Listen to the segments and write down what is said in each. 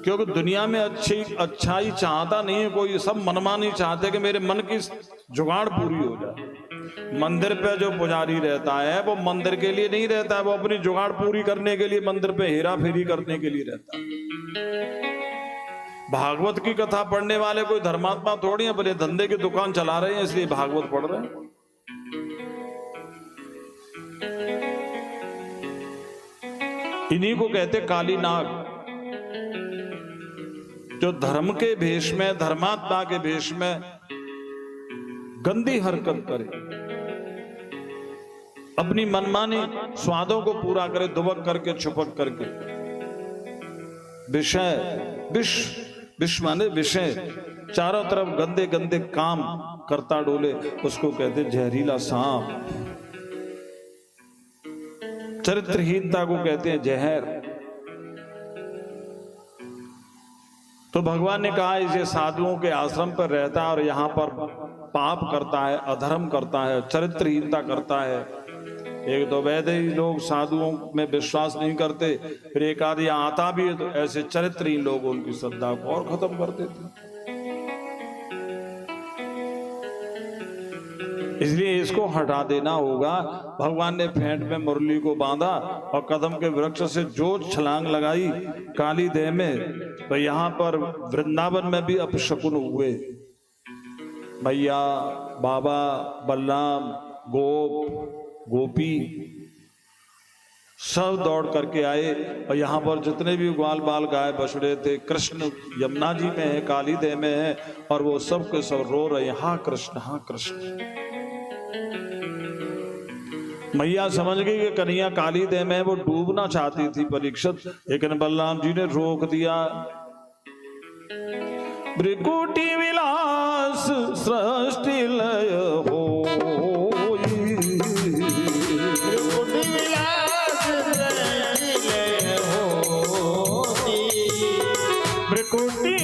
क्योंकि दुनिया में अच्छाई चाहता नहीं है कोई, सब मनमानी चाहते कि मेरे मन की जुगाड़ पूरी हो जाए। मंदिर पे जो पुजारी रहता है वो मंदिर के लिए नहीं रहता है, वो अपनी जुगाड़ पूरी करने के लिए मंदिर पे हेरा फेरी करने के लिए रहता है। भागवत की कथा पढ़ने वाले कोई धर्मात्मा थोड़ी है, अपने धंधे की दुकान चला रहे हैं इसलिए भागवत पढ़ रहे हैं। इन्हीं को कहते काली नाग, जो धर्म के भेष में, धर्मात्मा के भेष में गंदी हरकत करे, अपनी मनमानी स्वादों को पूरा करे, दुबक करके छुपक करके। विषय विष माने विषय, चारों तरफ गंदे गंदे काम करता डोले, उसको कहते जहरीला सांप। चरित्रहीनता को कहते हैं जहर। तो भगवान ने कहा इसे साधुओं के आश्रम पर रहता है और यहाँ पर पाप करता है, अधर्म करता है, चरित्रहीनता करता है। एक तो वैद्य ही लोग साधुओं में विश्वास नहीं करते, फिर एक आदि आता भी है तो ऐसे चरित्रहीन लोग उनकी श्रद्धा को और खत्म कर देते। इसलिए इसको हटा देना होगा। भगवान ने फेंट में मुरली को बांधा और कदम के वृक्ष से जो छलांग लगाई काली देह में, तो यहाँ पर वृंदावन में भी अपशकुन हुए। भैया, बाबा, बलराम, गोप, गोपी सब दौड़ करके आए और यहाँ पर जितने भी ग्वाल बाल गाय बछड़े थे, कृष्ण यमुना जी में है, काली देह में है, और वो सब के सब रो रहे, हाँ कृष्ण, हाँ कृष्ण। मैया समझ गई कि कन्हैया काली देह में, वो डूबना चाहती थी परीक्षित, लेकिन बलराम जी ने रोक दिया। भृकुटी विलास सृष्टि लय हो, भृकुटी विलास सृष्टि लय हो, भृकुटी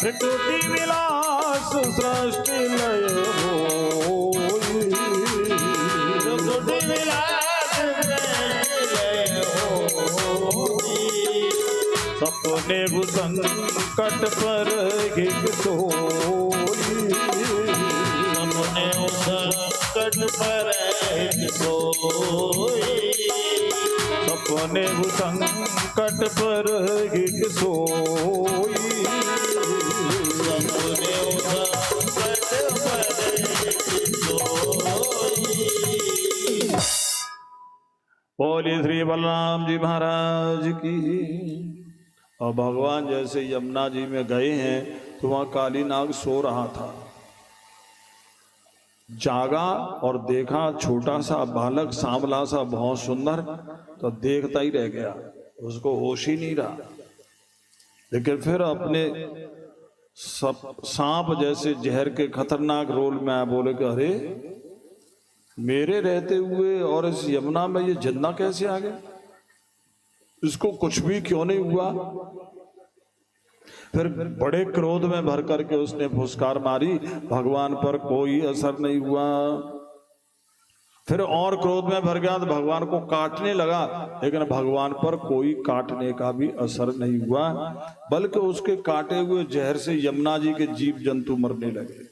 भृकुटी विलास सृष्टि लय होई, भृकुटी विलास सृष्टि लय होई, सपने संकट पर हिक सोई, सपने संकट पर हिक सोई, सपने संकट पर हिक सोई, बोलिए श्री बलराम जी महाराज की। और भगवान जैसे यमुना जी में गए हैं तो वहां काली नाग सो रहा था। जागा और देखा छोटा सा बालक, सांवला सा, बहुत सुंदर, तो देखता ही रह गया, उसको होश ही नहीं रहा। लेकिन फिर अपने सांप जैसे जहर के खतरनाक रोल में आया, बोले कि अरे मेरे रहते हुए और इस यमुना में ये जिंदा कैसे आ गया, इसको कुछ भी क्यों नहीं हुआ। फिर बड़े क्रोध में भर करके उसने फुसकार मारी, भगवान पर कोई असर नहीं हुआ। फिर और क्रोध में भर गया तो भगवान को काटने लगा, लेकिन भगवान पर कोई काटने का भी असर नहीं हुआ, बल्कि उसके काटे हुए जहर से यमुना जी के जीव जंतु मरने लगे,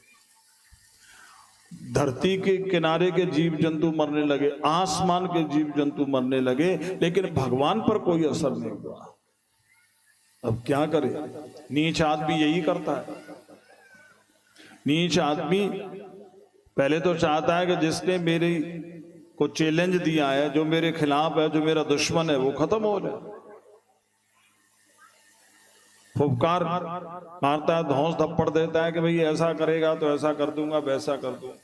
धरती के किनारे के जीव जंतु मरने लगे, आसमान के जीव जंतु मरने लगे, लेकिन भगवान पर कोई असर नहीं हुआ। अब क्या करे, नीच आदमी यही करता है। नीच आदमी पहले तो चाहता है कि जिसने मेरे को चैलेंज दिया है, जो मेरे खिलाफ है, जो मेरा दुश्मन है, वो खत्म हो जाए। फुफकार मारता है, धौंस थप्पड़ देता है कि भाई ऐसा करेगा तो ऐसा कर दूंगा, वैसा कर दूंगा,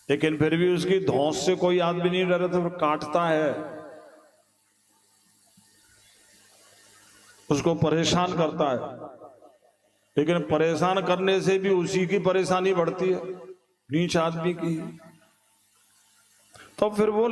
लेकिन फिर भी उसकी धौंस से कोई आदमी नहीं डरे तो फिर काटता है, उसको परेशान करता है। लेकिन परेशान करने से भी उसी की परेशानी बढ़ती है, नीच आदमी की। तो फिर वो